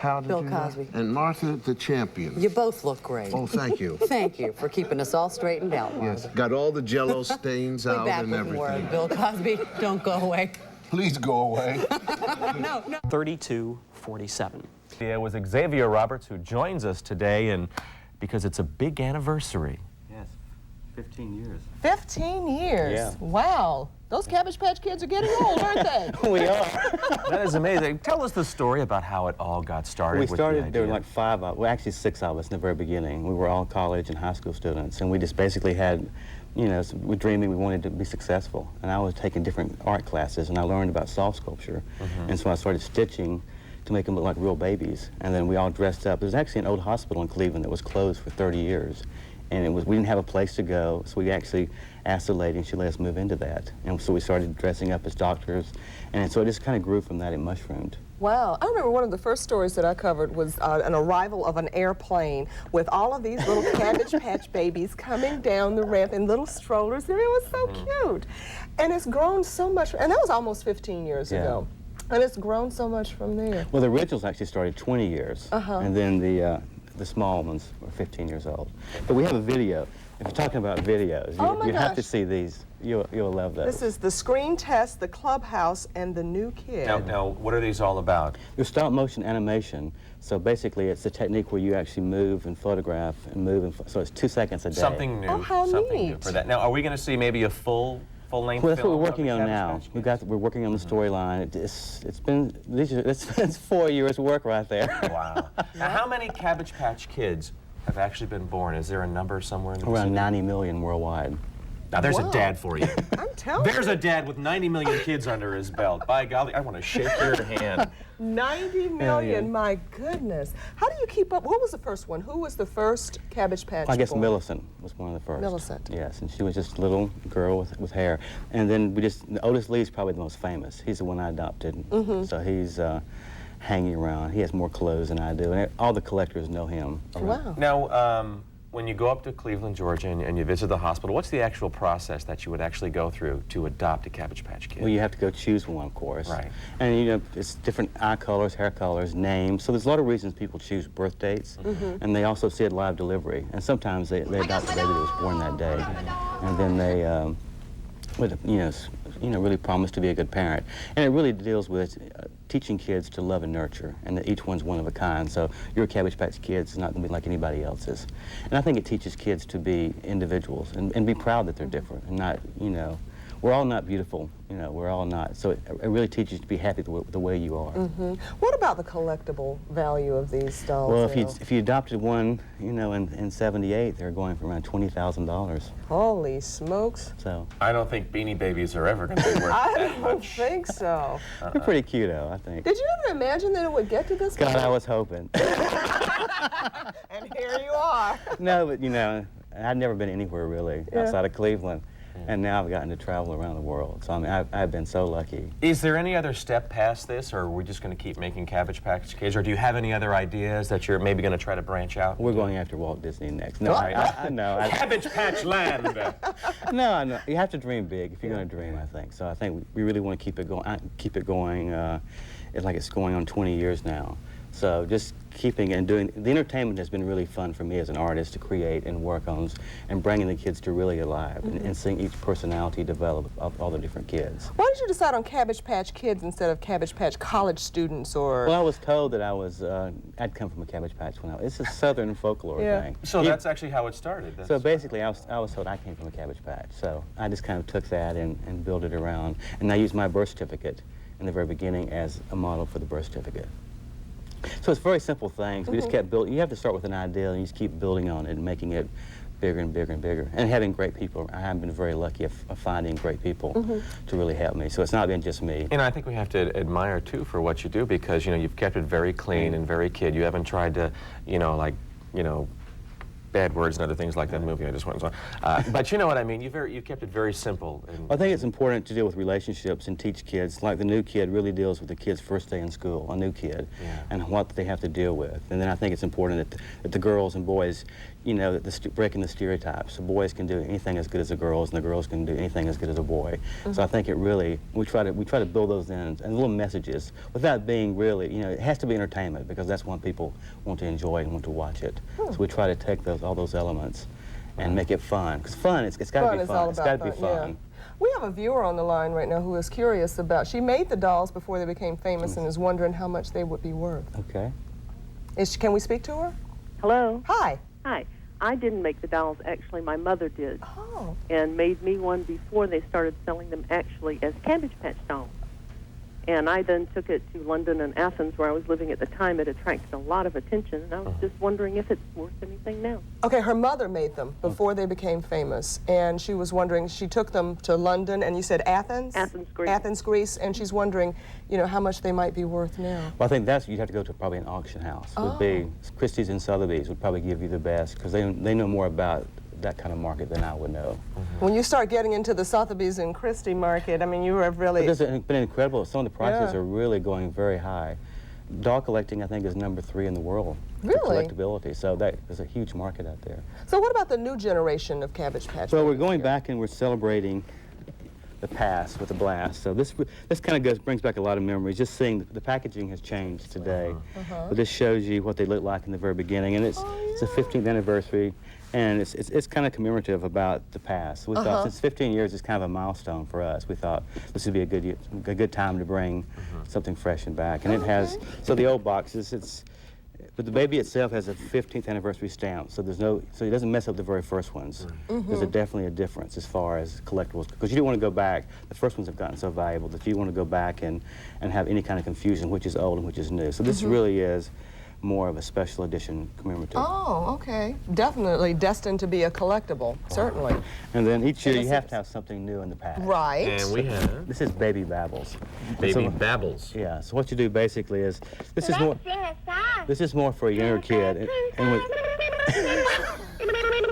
How did Bill you know? Cosby. And Martha, the champion. You both look great. Oh, thank you. Thank you for keeping us all straightened out, Martha. Yes, got all the Jell-O stains We'll out be back and with everything. more. Bill Cosby, don't go away. Please go away. No. 3247. It was Xavier Roberts who joins us today, and because it's a big anniversary. Yes, 15 years. 15 years? Yeah. Wow. Those Cabbage Patch Kids are getting old, aren't they? We are. That is amazing. Tell us the story about how it all got started. We with started, the there were idea. like 5 of us, well actually 6 of us in the very beginning. We were all college and high school students, and we just basically had, you know, we're dreaming we wanted to be successful. And I was taking different art classes, and I learned about soft sculpture. And so I started stitching to make them look like real babies. And then we all dressed up. There's actually an old hospital in Cleveland that was closed for 30 years. And we didn't have a place to go, so we actually asked the lady, and she let us move into that. And so we started dressing up as doctors, and so it just kind of grew from that. It mushroomed. Wow. I remember one of the first stories that I covered was an arrival of an airplane with all of these little Cabbage Patch babies coming down the ramp in little strollers, and it was so cute. And it's grown so much, and that was almost 15 years ago. And it's grown so much from there. Well, the originals actually started 20 years, and then the small ones were 15 years old. But we have a video. If you're talking about videos, you have to see these. You'll love those. This is the screen test, the clubhouse, and the new kid. Now, what are these all about? Your stop motion animation. So basically, it's a technique where you actually move and photograph and move, so it's 2 seconds a day. Something new. Oh, how something new neat. for that. Now, are we going to see maybe a full-length Well, that's film what we're of working the on Cabbage now. Patch Kids? We're working on the storyline. It's 4 years work right there. Wow. Now, how many Cabbage Patch Kids have actually been born? Is there a number somewhere in the Around city? 90 million worldwide. Now, there's Wow. a dad for you. I'm telling There's you. a dad with 90 million kids under his belt. By golly, I want to shake your hand. 90 million, Million. my goodness. How do you keep up? What was the first one? Who was the first Cabbage Patch I guess boy? Millicent was one of the first. Millicent. Yes, and she was just a little girl with hair. And then Otis Lee's probably the most famous. He's the one I adopted. So he's hanging around. He has more clothes than I do, and all the collectors know him. Wow. Now, when you go up to Cleveland, Georgia, and you visit the hospital, what's the actual process that you would actually go through to adopt a Cabbage Patch Kid? Well, you have to go choose one, of course. Right. And, you know, it's different eye colors, hair colors, names. So there's a lot of reasons people choose birth dates. And they also see it live delivery. And sometimes they adopt a baby that was born that day. And then they, really promise to be a good parent. And it really deals with teaching kids to love and nurture, and that each one's one of a kind. So your Cabbage Patch Kids is not going to be like anybody else's. And I think it teaches kids to be individuals and be proud that they're different and not, we're all not beautiful, we're all not. So it really teaches you to be happy the way you are. What about the collectible value of these dolls? Well, if you adopted one, in '78, they're going for around $20,000. Holy smokes. So I don't think Beanie Babies are ever going to be worth I that don't much. think so. they're pretty cute, though, I think. Did you ever imagine that it would get to this God, point? I was hoping. And here you are. No, but I'd never been anywhere really outside of Cleveland, and now I've gotten to travel around the world. So I mean, I've been so lucky. Is there any other step past this, or are we just going to keep making Cabbage Patch Kids, or do you have any other ideas that you're maybe going to try to branch out? We're going after Walt Disney next. No, I know. Cabbage Patch Land. No, I know. You have to dream big if you're going to dream, I think. So I think we really want to keep it going. Like it's going on 20 years now. So just keeping and doing, the entertainment has been really fun for me as an artist to create and work on and bringing the kids to really alive and seeing each personality develop of all the different kids. Why did you decide on Cabbage Patch Kids instead of Cabbage Patch college students or? Well, I was told that I'd come from a Cabbage Patch when it's a Southern folklore thing. So that's actually how it started. So basically, I was told I came from a Cabbage Patch. So I just kind of took that and built it around. And I used my birth certificate in the very beginning as a model for the birth certificate. So it's very simple things. We just kept building. You have to start with an idea and you just keep building on it and making it bigger and bigger and bigger. And having great people. I have been very lucky of finding great people to really help me. So it's not been just me. And I think we have to admire, too, for what you do because, you've kept it very clean and very kid. You haven't tried to, bad words and other things like that movie I just went and saw. But you know what I mean. You kept it very simple. And I think it's important to deal with relationships and teach kids. Like the new kid really deals with the kid's first day in school, a new kid, and what they have to deal with. And then I think it's important that the girls and boys, you know, breaking the stereotypes. The boys can do anything as good as the girls, and the girls can do anything as good as a boy. So I think it really, we try to build those in and little messages without being really, you know, it has to be entertainment because that's what people want to enjoy and want to watch it. So we try to take all those elements and make it fun. Because fun, it's got to be fun. It's got to be fun. Yeah. We have a viewer on the line right now who is curious about, she made the dolls before they became famous and is wondering how much they would be worth. Okay. Can we speak to her? Hello. Hi. Hi. I didn't make the dolls. Actually, my mother did. Oh. And made me one before they started selling them actually as Cabbage Patch dolls. And I then took it to London and Athens, where I was living at the time. It attracted a lot of attention, and I was just wondering if it's worth anything now. Okay, her mother made them before they became famous, and she was wondering, she took them to London, and you said Athens? Athens, Greece. Athens, Greece, and she's wondering, you know, how much they might be worth now. Well, I think you'd have to go to probably an auction house. Would be Christie's and Sotheby's would probably give you the best because they know more about that kind of market than I would know. When you start getting into the Sotheby's and Christie market, I mean, you have really... It's been incredible. Some of the prices are really going very high. Doll collecting, I think, is #3 in the world for Really? collectability. So there's a huge market out there. So what about the new generation of Cabbage Patch Well, we're Babies going here? back and we're celebrating the past with a blast. So this kind of brings back a lot of memories. Just seeing the packaging has changed today. But this shows you what they looked like in the very beginning, and it's the 15th anniversary, and it's kind of commemorative about the past. We thought since 15 years is kind of a milestone for us. We thought this would be a good time to bring something fresh and back, and it has. So the old boxes, but the baby itself has a 15th anniversary stamp, so so it doesn't mess up the very first ones. There's definitely a difference as far as collectibles, because you don't want to go back. The first ones have gotten so valuable that you want to go back and have any kind of confusion, which is old and which is new. So this really is more of a special edition commemorative. Oh, okay. Definitely destined to be a collectible, certainly. And then each year you have to have something new in the pack. Right. And we have This is Baby Babbles. Baby So- Babbles. Yeah, so what you do basically is, this is more for a younger kid. And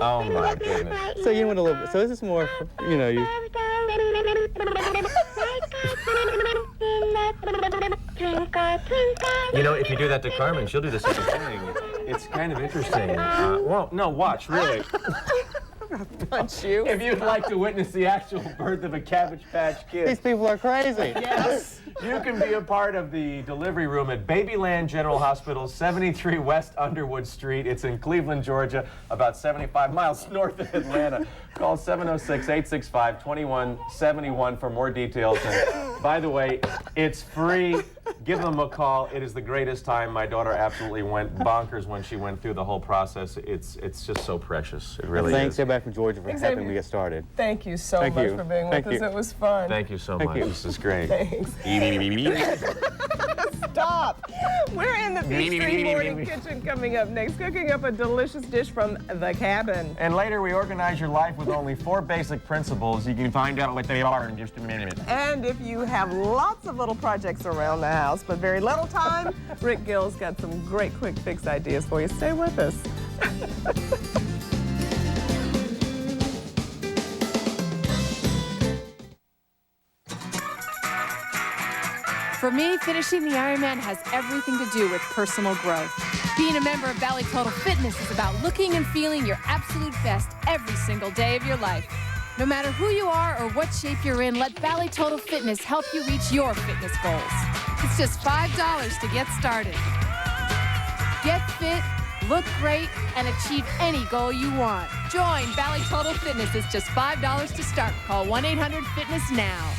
Oh my goodness. so you want a little bit, so this is more, you know, You know, if you do that to Carmen, she'll do the same thing. It's kind of interesting. Well, no, watch, really. Punch you. If you'd like to witness the actual birth of a Cabbage Patch Kid, these people are crazy. Yes. you can be a part of the delivery room at Babyland General Hospital, 73 West Underwood Street. It's in Cleveland, Georgia, about 75 miles north of Atlanta. Call 706-865-2171 for more details. And by the way, it's free. Give them a call. It is the greatest time. My daughter absolutely went bonkers when she went through the whole process. It's just so precious. It really Thanks is. everybody from Georgia for Xavier. helping me get started. Thank you so Thank much you. for being Thank with us. you. It was fun. Thank you so Thank much. you. This is great. Thanks. Stop. We're in the Peachtree Morning Kitchen coming up next, cooking up a delicious dish from the cabin. And later we organize your life with only 4 basic principles. You can find out what they are in just a minute. And if you have lots of little projects around the house but very little time, Rick Gill's got some great quick fix ideas for you. Stay with us. For me, finishing the Ironman has everything to do with personal growth. Being a member of Bally Total Fitness is about looking and feeling your absolute best every single day of your life. No matter who you are or what shape you're in, let Bally Total Fitness help you reach your fitness goals. It's just $5 to get started. Get fit, look great, and achieve any goal you want. Join Bally Total Fitness. It's just $5 to start. Call 1-800-FITNESS now.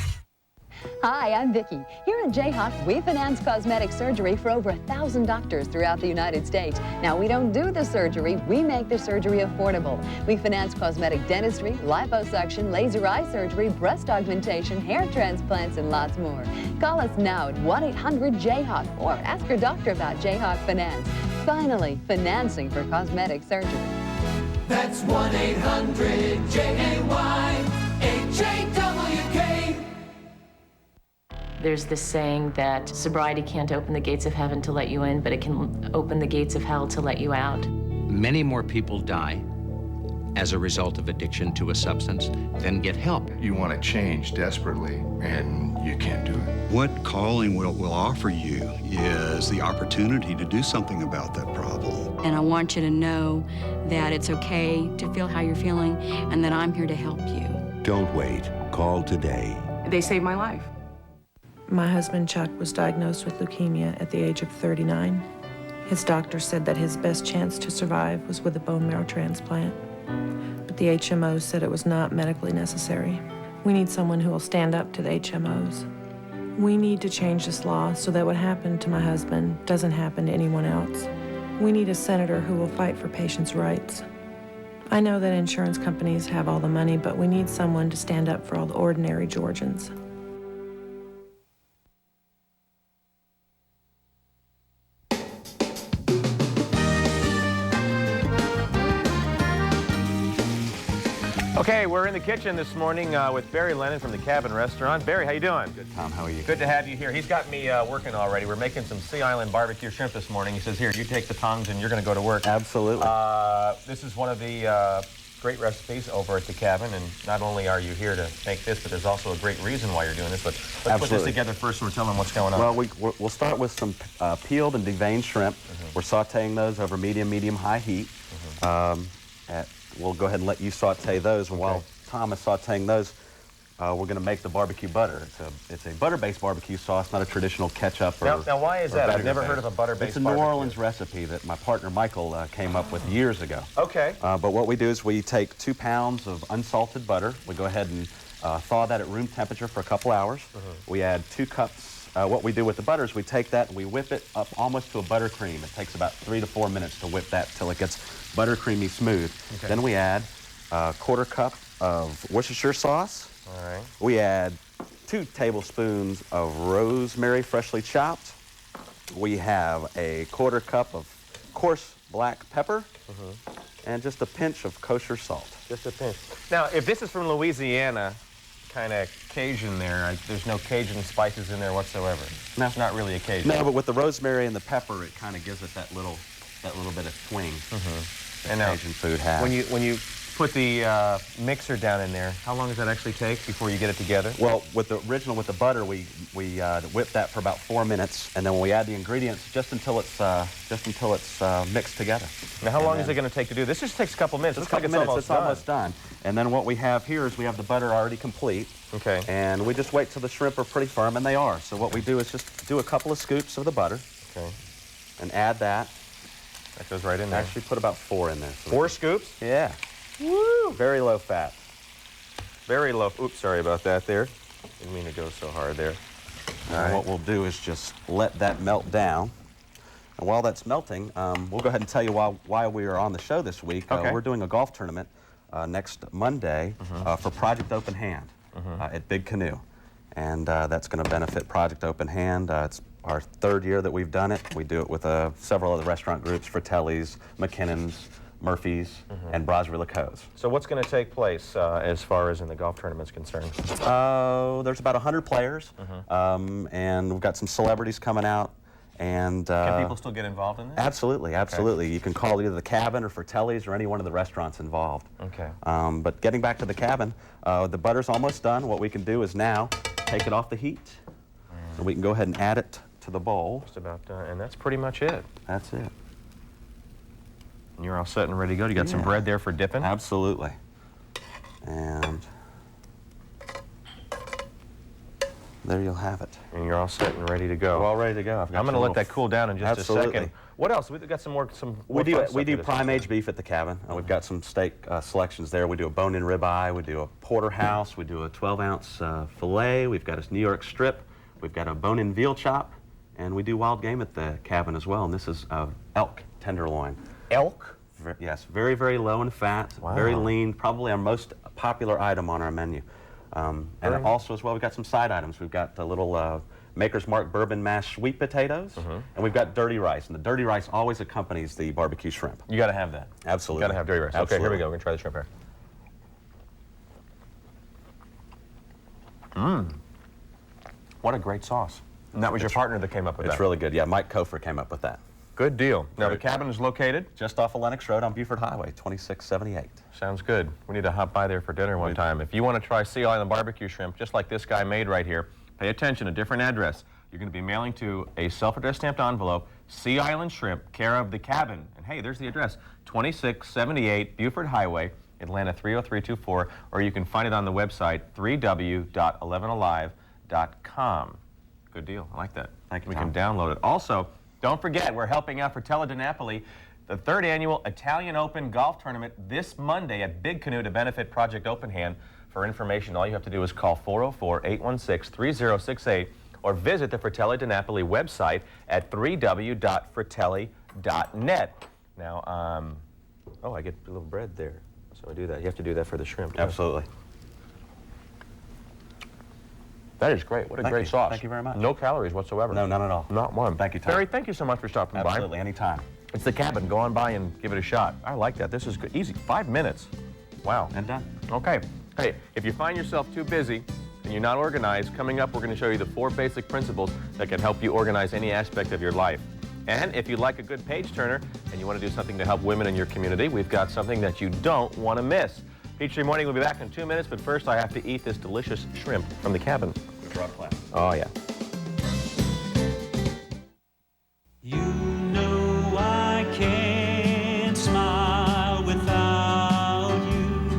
Hi, I'm Vicki. Here at Jayhawk, we finance cosmetic surgery for over 1,000 doctors throughout the United States. Now, we don't do the surgery, we make the surgery affordable. We finance cosmetic dentistry, liposuction, laser eye surgery, breast augmentation, hair transplants, and lots more. Call us now at 1-800-JAYHAWK or ask your doctor about Jayhawk Finance. Finally, financing for cosmetic surgery. That's 1-800-JAYHAWK. There's this saying that sobriety can't open the gates of heaven to let you in, but it can open the gates of hell to let you out. Many more people die as a result of addiction to a substance, then get help. You want to change desperately, and you can't do it. What calling will offer you is the opportunity to do something about that problem. And I want you to know that it's okay to feel how you're feeling and that I'm here to help you. Don't wait. Call today. They saved my life. My husband, Chuck, was diagnosed with leukemia at the age of 39. His doctor said that his best chance to survive was with a bone marrow transplant. But the HMO said it was not medically necessary. We need someone who will stand up to the HMOs. We need to change this law so that what happened to my husband doesn't happen to anyone else. We need a senator who will fight for patients' rights. I know that insurance companies have all the money, but we need someone to stand up for all the ordinary Georgians. Okay, we're in the kitchen this morning with Barry Lennon from the Cabin Restaurant. Barry, how you doing? Good, Tom. How are you? Good to have you here. He's got me working already. We're making some Sea Island barbecue shrimp this morning. He says, here, you take the tongs and you're going to go to work. Absolutely. This is one of the great recipes over at the Cabin, and not only are you here to make this, but there's also a great reason why you're doing this. But let's put this together first and we'll tell them what's going on. Well, we'll start with some peeled and deveined shrimp. We're sauteing those over medium-high heat. We'll go ahead and let you saute those. While Tom is sauteing those, we're going to make the barbecue butter. It's a butter-based barbecue sauce, not a traditional ketchup. Now why is that? I've never heard of a butter-based It's a New Orleans recipe that my partner Michael came up with years ago. Okay. But what we do is we take 2 pounds of unsalted butter. We go ahead and thaw that at room temperature for a couple hours. We add 2 cups. What we do with the butter is we take that and we whip it up almost to a buttercream. It takes about 3 to 4 minutes to whip that till it gets buttercreamy smooth. Okay. Then we add a 1/4 cup of Worcestershire sauce. All right. We add 2 tablespoons of rosemary freshly chopped. We have a 1/4 cup of coarse black pepper and just a pinch of kosher salt. Just a pinch. Now, if this is from Louisiana, kind of Cajun there, there's no Cajun spices in there whatsoever. No. It's not really a Cajun. No, but with the rosemary and the pepper, it kind of gives it that little bit of twang. And now, Cajun food has. When you put the mixer down in there, how long does that actually take before you get it together? Well, with the butter, we whip that for about 4 minutes, and then when we add the ingredients, just until it's mixed together. Now, how long is it going to take to do this? Just takes a couple minutes. It's almost done. And then what we have here is we have the butter already complete. Okay. And we just wait till the shrimp are pretty firm, and they are. So what we do is just do a couple of scoops of the butter. Okay. And add that. That goes right in there. Actually, put about 4 in there. So 4 scoops? Yeah. Woo! Very low fat. Very low. Oops, sorry about that there. Didn't mean to go so hard there. And what we'll do is just let that melt down. And while that's melting, we'll go ahead and tell you why we are on the show this week. Okay. We're doing a golf tournament next Monday for Project Open Hand at Big Canoe. And that's going to benefit Project Open Hand. It's our 3rd year that we've done it. We do it with several other restaurant groups, Fratelli's, McKinnon's, Murphy's, and Brasserie La Cause. So what's going to take place as far as in the golf tournament's concerned? There's about 100 players, and we've got some celebrities coming out. And can people still get involved in this? Absolutely, absolutely. Okay. You can call either the Cabin or Fratelli's or any one of the restaurants involved. Okay. But getting back to the Cabin, the butter's almost done. What we can do is now take it off the heat, and we can go ahead and add it to the bowl. Just about done, and that's pretty much it. That's it. And you're all set and ready to go. You got some bread there for dipping? Absolutely. And there you'll have it. And you're all set and ready to go. We're all ready to go. I'm going to let that cool down in just a second. What else? We've got some more. We do prime aged beef at the Cabin. We've got some steak selections there. We do a bone-in ribeye. We do a porterhouse. We do a 12-ounce filet. We've got a New York strip. We've got a bone-in veal chop, and we do wild game at the Cabin as well. And this is elk tenderloin. Elk? Yes, very, very low in fat, very lean. Probably our most popular item on our menu. And also as well, we've got some side items. We've got the little Maker's Mark bourbon mashed sweet potatoes, and we've got dirty rice. And the dirty rice always accompanies the barbecue shrimp. You got to have that. Absolutely. You got to have dirty rice. Absolutely. Okay, here we go. We're going to try the shrimp here. What a great sauce. And that was your partner that came up with that? It's really good. Yeah, Mike Kofer came up with that. Good deal. Now, the cabin is located? Just off of Lenox Road on Buford Highway, 2678. Sounds good. We need to hop by there for dinner one time. If you want to try Sea Island barbecue shrimp, just like this guy made right here, pay attention, a different address. You're going to be mailing to a self-addressed stamped envelope, Sea Island Shrimp, care of the cabin. And hey, there's the address, 2678 Buford Highway, Atlanta 30324, or you can find it on the website, 3w.11alive.com. Good deal. I like that. Thank you, We Tom. can download it. Also, don't forget, we're helping out Fratelli di Napoli, the 3rd annual Italian Open Golf Tournament this Monday at Big Canoe to benefit Project Open Hand. For information, all you have to do is call 404-816-3068 or visit the Fratelli di Napoli website at 3w.fratelli.net. Now, oh, I get a little bread there. So I do that. You have to do that for the shrimp, too. Absolutely. That is great. What a great sauce. Thank you very much. No calories whatsoever. No, none at all. Not one. Thank you, Tom. Barry, thank you so much for stopping by. Absolutely, anytime. It's the cabin. Go on by and give it a shot. I like that. This is good. Easy. 5 minutes. Wow. And done. Okay. Hey, if you find yourself too busy and you're not organized, coming up, we're going to show you the 4 basic principles that can help you organize any aspect of your life. And if you like a good page turner and you want to do something to help women in your community, we've got something that you don't want to miss. Peachtree Morning will be back in 2 minutes, but first I have to eat this delicious shrimp from the cabin. Oh, yeah. You know I can't smile without you.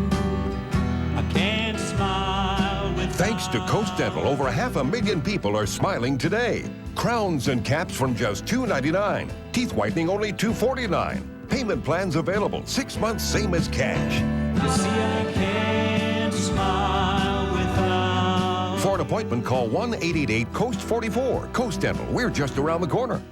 I can't smile without. Thanks to Coast Dental, over 500,000 people are smiling today. Crowns and caps from just $2.99. Teeth whitening only $2.49. Payment plans available. 6 months, same as cash. You see, I can't smile without. For an appointment, call 1-888-COAST-44. Coast Dental, we're just around the corner.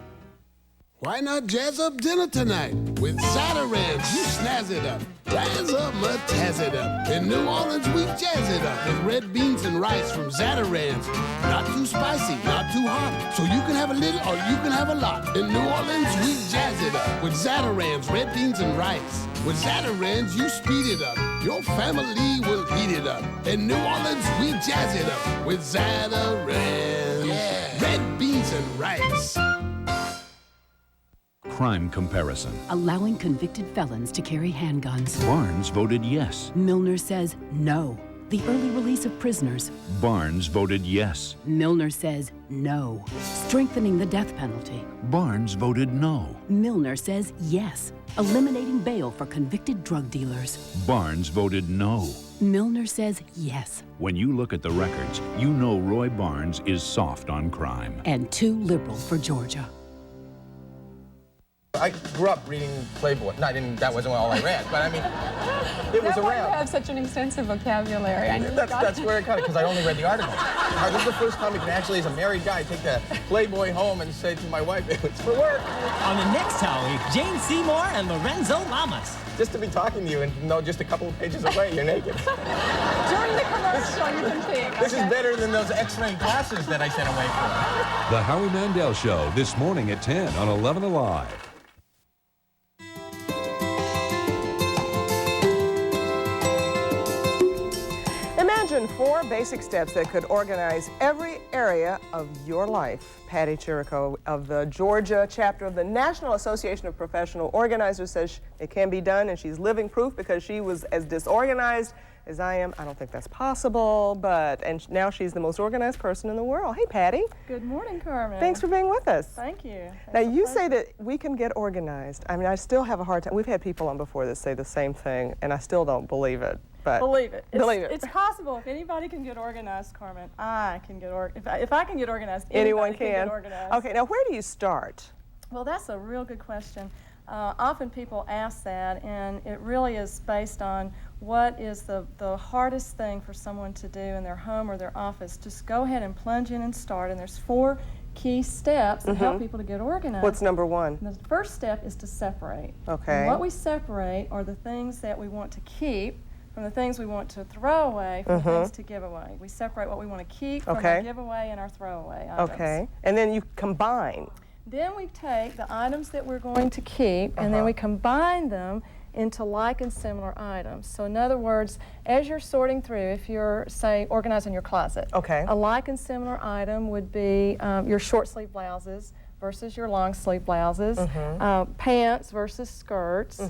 Why not jazz up dinner tonight with Zatarans? You snazz it up, jazz up, tazz it up. In New Orleans, we jazz it up with red beans and rice from Zatarans. Not too spicy, not too hot, so you can have a little or you can have a lot. In New Orleans, we jazz it up with Zatarans, red beans and rice. With Zatarans, you speed it up. Your family will eat it up. In New Orleans, we jazz it up with Zatarans. Yeah. Red beans and rice. Crime comparison. Allowing convicted felons to carry handguns. Barnes voted yes. Milner says no. The early release of prisoners. Barnes voted yes. Milner says no. Strengthening the death penalty. Barnes voted no. Milner says yes. Eliminating bail for convicted drug dealers. Barnes voted no. Milner says yes. When you look at the records, you know Roy Barnes is soft on crime. And too liberal for Georgia. I grew up reading Playboy. No, that wasn't all I read, but I mean, it was around. You have such an extensive vocabulary. I know that's where it cut it, because I only read the article. This is the first time I can actually, as a married guy, take the Playboy home and say to my wife, it's for work. On the next tally, Jane Seymour and Lorenzo Lamas. Just to be talking to you and know just a couple of pages away, you're naked. During the commercial, you can think. This is better than those X-ray classes that I sent away for. The Howie Mandel Show, this morning at 10 on 11 Alive. Imagine 4 basic steps that could organize every area of your life. Patty Chirico of the Georgia chapter of the National Association of Professional Organizers says it can be done, and she's living proof because she was as disorganized as I am. I don't think that's possible, and now she's the most organized person in the world. Hey, Patty. Good morning, Carmen. Thanks for being with us. Thank you. Now, you say that we can get organized. I mean, I still have a hard time. We've had people on before that say the same thing, and I still don't believe it. But believe it. Believe it. It's possible. If anybody can get organized, Carmen, I can get organized. If I can get organized, anyone can get organized. Okay, now where do you start? Well, that's a real good question. Often people ask that, and it really is based on what is the hardest thing for someone to do in their home or their office. Just go ahead and plunge in and start, and there's 4 key steps that help people to get organized. What's number 1? And the first step is to separate. Okay. And what we separate are the things that we want to keep from the things we want to throw away, from the things to give away. We separate what we want to keep from our giveaway and our throwaway items. Okay. And then you combine. Then we take the items that we're going to keep and then we combine them into like and similar items. So in other words, as you're sorting through, if you're, say, organizing your closet, a like and similar item would be your short sleeve blouses versus your long sleeve blouses, pants versus skirts.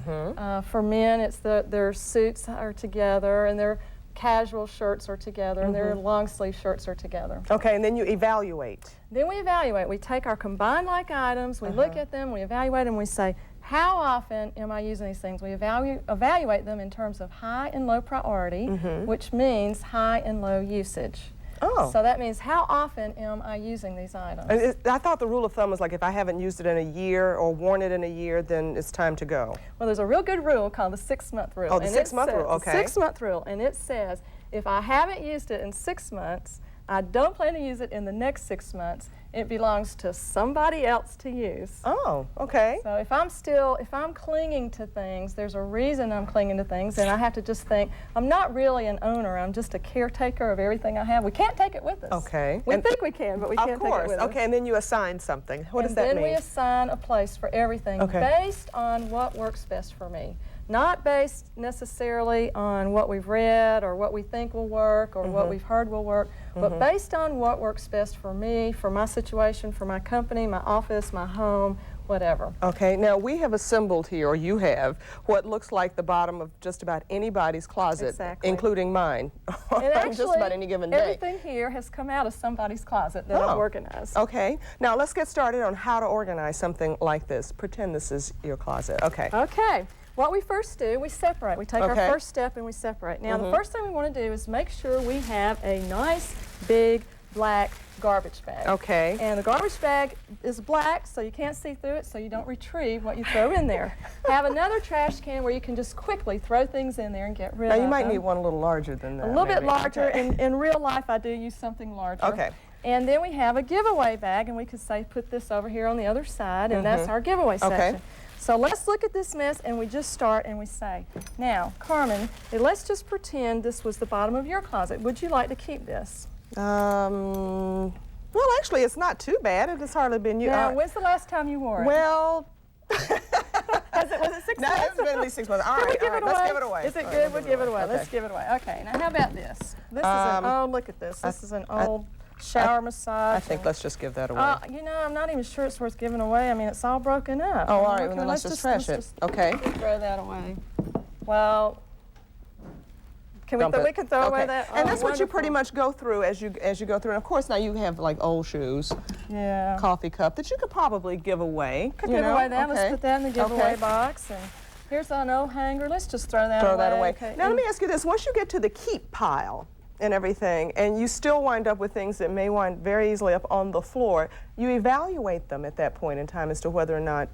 For men, it's their suits are together and their casual shirts are together and their long sleeve shirts are together. Okay, and then you evaluate. Then we evaluate. We take our combined like items, we look at them, we evaluate them, we say, how often am I using these things? We evaluate them in terms of high and low priority, which means high and low usage. Oh. So that means how often am I using these items? I thought the rule of thumb was like if I haven't used it in a year or worn it in a year, then it's time to go. Well, there's a real good rule called the 6-month rule. Oh, the 6-month rule, okay. The 6-month rule, and it says if I haven't used it in 6 months, I don't plan to use it in the next 6 months. It belongs to somebody else to use. Oh, okay. So if I'm clinging to things, there's a reason I'm clinging to things, and I have to just think, I'm not really an owner, I'm just a caretaker of everything I have. We can't take it with us. Okay. We think we can, but we can't take it with us. Okay, and then you assign something. What does that mean? And then we assign a place for everything based on what works best for me. Not based necessarily on what we've read or what we think will work or what we've heard will work, but based on what works best for me, for my situation, for my company, my office, my home, whatever. Okay, now we have assembled here, or you have, what looks like the bottom of just about anybody's closet, including mine, and actually, just about any given day. Everything here has come out of somebody's closet that I've organized. Okay, now let's get started on how to organize something like this. Pretend this is your closet. Okay. Okay. What we first do, we separate. We take our first step and we separate. Now, the first thing we want to do is make sure we have a nice, big, black garbage bag. Okay. And the garbage bag is black, so you can't see through it, so you don't retrieve what you throw in there. Have another trash can where you can just quickly throw things in there and get rid of them. Now, you might need one a little larger than that. A little bit larger. In real life, I do use something larger. Okay. And then we have a giveaway bag, and we could say, put this over here on the other side, and that's our giveaway section. Okay. So let's look at this mess, and we just start and we say, now, Carmen, let's just pretend this was the bottom of your closet. Would you like to keep this? Well, actually, it's not too bad. It has hardly been used. Now, when's the last time you wore it? Well, was it 6 months? No, it's been at least 6 months. All right, let's give it away. Is it good? We'll give it away. Let's give it away. Okay, now how about this? This is an, oh, look at this. This is an old shower massage. I think let's just give that away. You know, I'm not even sure it's worth giving away. I mean, it's all broken up. Oh, all right, well, then let's just trash it. Okay. Throw that away. Well, we can throw away that. And that's what you pretty much go through as you go through. And of course, now you have like old shoes, coffee cup that you could probably give away. Could give away that. Let's put that in the giveaway box. And here's an old hanger. Let's just throw that away. Throw that away. Okay. Now let me ask you this: once you get to the keep pile and everything, and you still wind up with things that may wind very easily up on the floor, you evaluate them at that point in time as to whether or not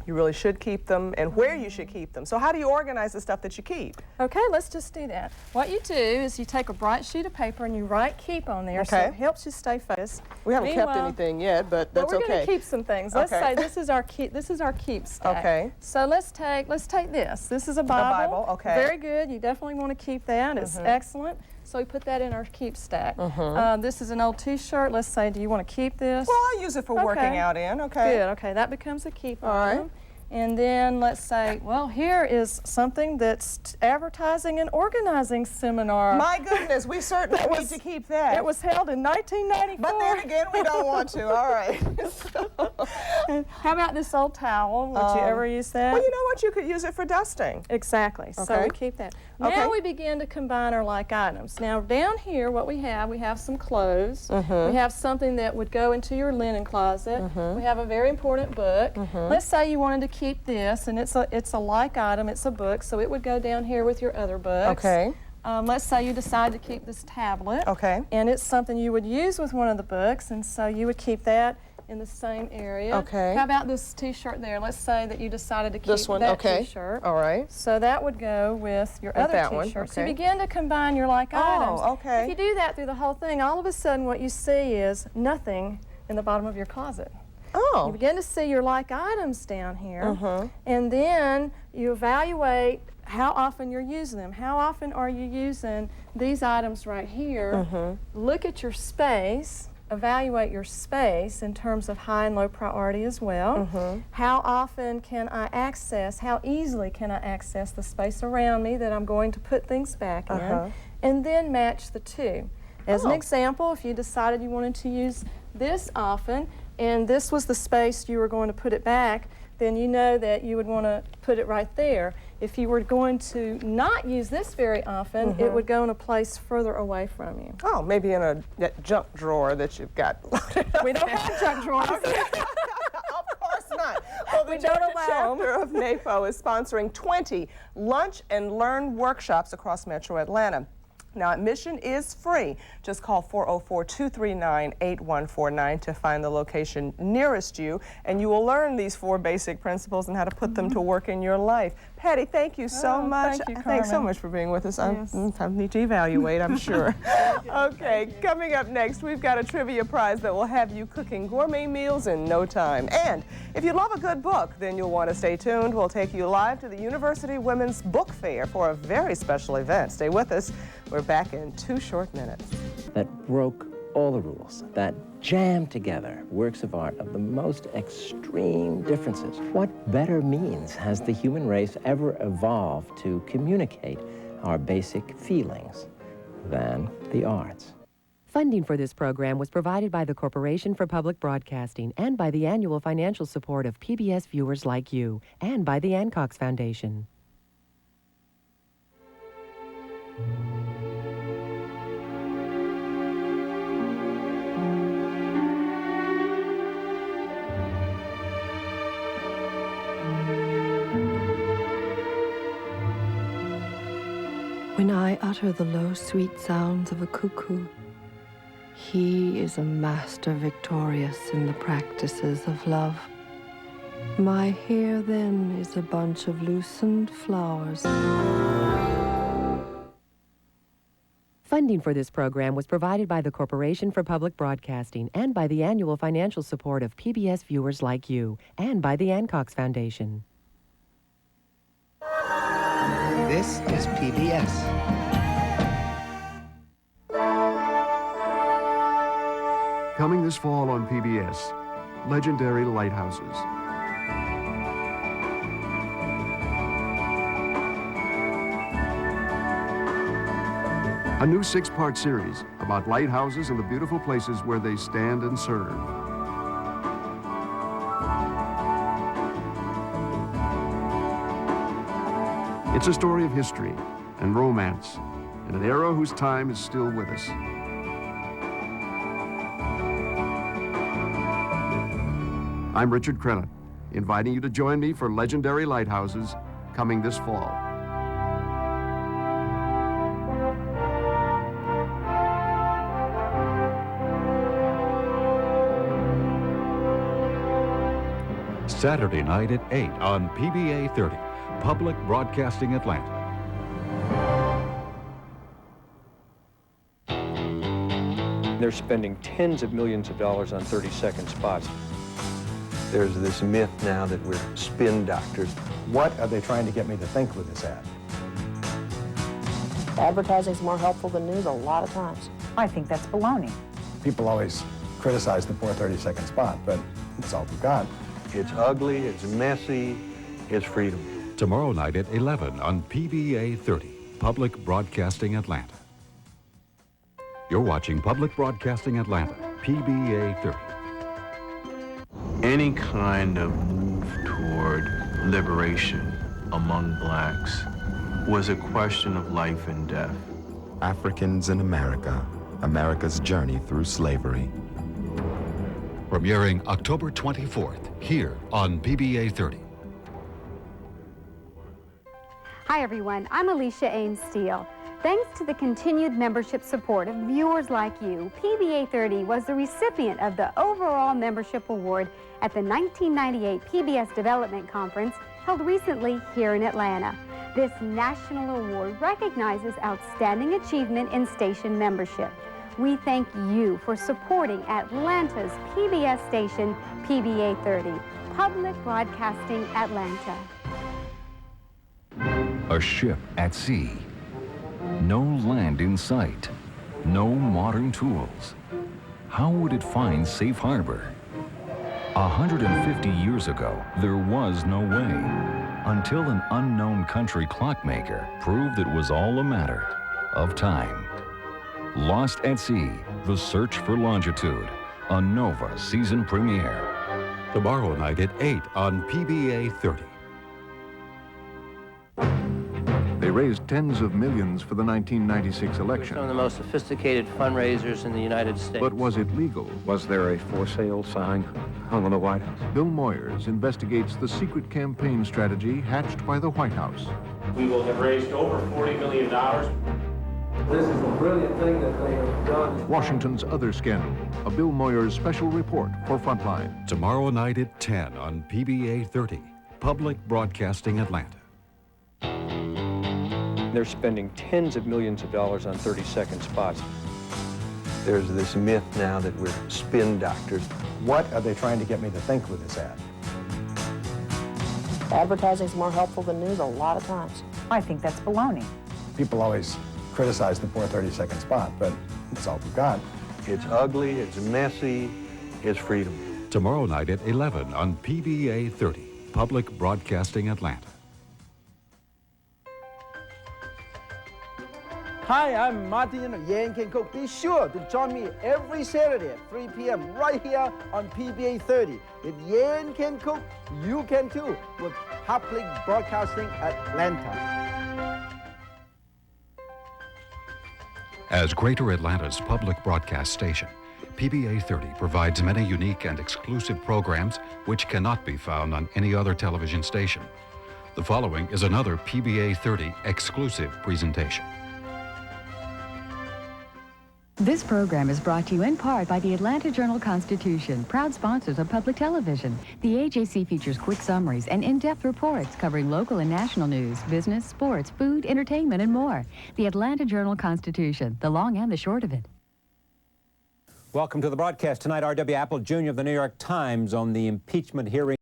you really should keep them and where you should keep them. So how do you organize the stuff that you keep? Okay, let's just do that. What you do is you take a bright sheet of paper and you write keep on there, so it helps you stay focused. We haven't kept anything yet, but that's we're okay. We're going to keep some things. Let's say this is our keep stack. Okay. So let's take this. This is a Bible. The Bible, okay. Very good. You definitely want to keep that. It's excellent. So we put that in our keep stack. This is an old T-shirt. Let's say, do you want to keep this? Well, I'll use it for working out in. Okay. Good. Okay, that becomes a keep. All right. And then let's say, well, here is something that's advertising and organizing seminar. My goodness, we certainly need to keep that. It was held in 1994. But then again, we don't want to. All right. How about this old towel? Would you ever use that? Well, you know what? You could use it for dusting. Exactly. So we keep that. Now we begin to combine our like items. Now down here, what we have some clothes. We have something that would go into your linen closet. We have a very important book. Let's say you wanted to keep this, and it's a like item. It's a book, so it would go down here with your other books. Okay. Let's say you decide to keep this tablet. Okay. And it's something you would use with one of the books, and so you would keep that in the same area. Okay. How about this T-shirt there? Let's say that you decided to keep this one. that Okay. T-shirt. All right. So that would go with your other T-shirt. Okay. So you begin to combine your like items. Okay. If you do that through the whole thing, all of a sudden what you see is nothing in the bottom of your closet. Oh. You begin to see your like items down here, and then you evaluate how often you're using them. How often are you using these items right here? Look at your space. Evaluate your space in terms of high and low priority as well. How often can I access, how easily can I access the space around me that I'm going to put things back in, and then match the two. As an example, if you decided you wanted to use this often, and this was the space you were going to put it back, then you know that you would want to put it right there. If you were going to not use this very often, it would go in a place further away from you. Oh, maybe in that junk drawer that you've got. We don't have junk drawers. Of course not. Well, the Georgia chapter of NAPO is sponsoring 20 lunch and learn workshops across Metro Atlanta. Now, admission is free. Just call 404-239-8149 to find the location nearest you, and you will learn these 4 basic principles and how to put them to work in your life. Patty, thank you so much. Thank you, Thanks so Carmen. much for being with us. Yes. I need to evaluate, I'm sure. Okay, coming up next, we've got a trivia prize that will have you cooking gourmet meals in no time. And if you love a good book, then you'll want to stay tuned. We'll take you live to the University Women's Book Fair for a very special event. Stay with us. We're back in 2 short minutes. That broke all the rules, that jammed together works of art of the most extreme differences. What better means has the human race ever evolved to communicate our basic feelings than the arts? Funding for this program was provided by the Corporation for Public Broadcasting and by the annual financial support of PBS viewers like you, and by the Ann Cox Foundation. When I utter the low, sweet sounds of a cuckoo, he is a master victorious in the practices of love. My hair then is a bunch of loosened flowers. Funding for this program was provided by the Corporation for Public Broadcasting and by the annual financial support of PBS viewers like you, and by the Ann Cox Foundation. This is PBS. Coming this fall on PBS, Legendary Lighthouses. A new 6-part series about lighthouses and the beautiful places where they stand and serve. It's a story of history and romance in an era whose time is still with us. I'm Richard Crenna, inviting you to join me for Legendary Lighthouses, coming this fall. Saturday night at 8 on PBA 30, Public Broadcasting Atlanta. They're spending tens of millions of dollars on 30-second spots. There's this myth now that we're spin doctors. What are they trying to get me to think with this ad? Advertising's more helpful than news a lot of times. I think that's baloney. People always criticize the poor 30-second spot, but it's all we've got. It's ugly, it's messy, it's freedom. Tomorrow night at 11 on PBA 30, Public Broadcasting Atlanta. You're watching Public Broadcasting Atlanta, PBA 30. Any kind of move toward liberation among blacks was a question of life and death. Africans in America, America's journey through slavery. Premiering October 24th, here on PBA 30. Hi everyone, I'm Alicia Ames Steele. Thanks to the continued membership support of viewers like you, PBA 30 was the recipient of the overall membership award at the 1998 PBS Development Conference held recently here in Atlanta. This national award recognizes outstanding achievement in station membership. We thank you for supporting Atlanta's PBS station, PBA 30, Public Broadcasting Atlanta. A ship at sea. No land in sight. No modern tools. How would it find safe harbor? 150 years ago, there was no way, until an unknown country clockmaker proved it was all a matter of time. Lost at Sea, The Search for Longitude. a Nova season premiere. Tomorrow night at 8 on PBA 30. They raised tens of millions for the 1996 election. Some of the most sophisticated fundraisers in the United States. But was it legal? Was there a for sale sign hung on the White House? Bill Moyers investigates the secret campaign strategy hatched by the White House. We will have raised over $40 million. This is a brilliant thing that they have done. Washington's other scandal, a Bill Moyers special report for Frontline. Tomorrow night at 10 on PBA 30, Public Broadcasting Atlanta. They're spending tens of millions of dollars on 30-second spots. There's this myth now that we're spin doctors. What are they trying to get me to think with this ad? Advertising's more helpful than news a lot of times. I think that's baloney. People always criticize the poor 30-second spot, but it's all we've got. It's ugly, it's messy, it's freedom. Tomorrow night at 11 on PBA 30, Public Broadcasting Atlanta. Hi, I'm Martin of Yan Can Cook. Be sure to join me every Saturday at 3 p.m. right here on PBA 30. If Yan can cook, you can too with Public Broadcasting Atlanta. As Greater Atlanta's public broadcast station, PBA 30 provides many unique and exclusive programs which cannot be found on any other television station. The following is another PBA 30 exclusive presentation. This program is brought to you in part by the Atlanta Journal-Constitution, proud sponsors of public television. The AJC features quick summaries and in-depth reports covering local and national news, business, sports, food, entertainment, and more. The Atlanta Journal-Constitution, the long and the short of it. Welcome to the broadcast tonight. R.W. Apple Jr. of the New York Times on the impeachment hearing.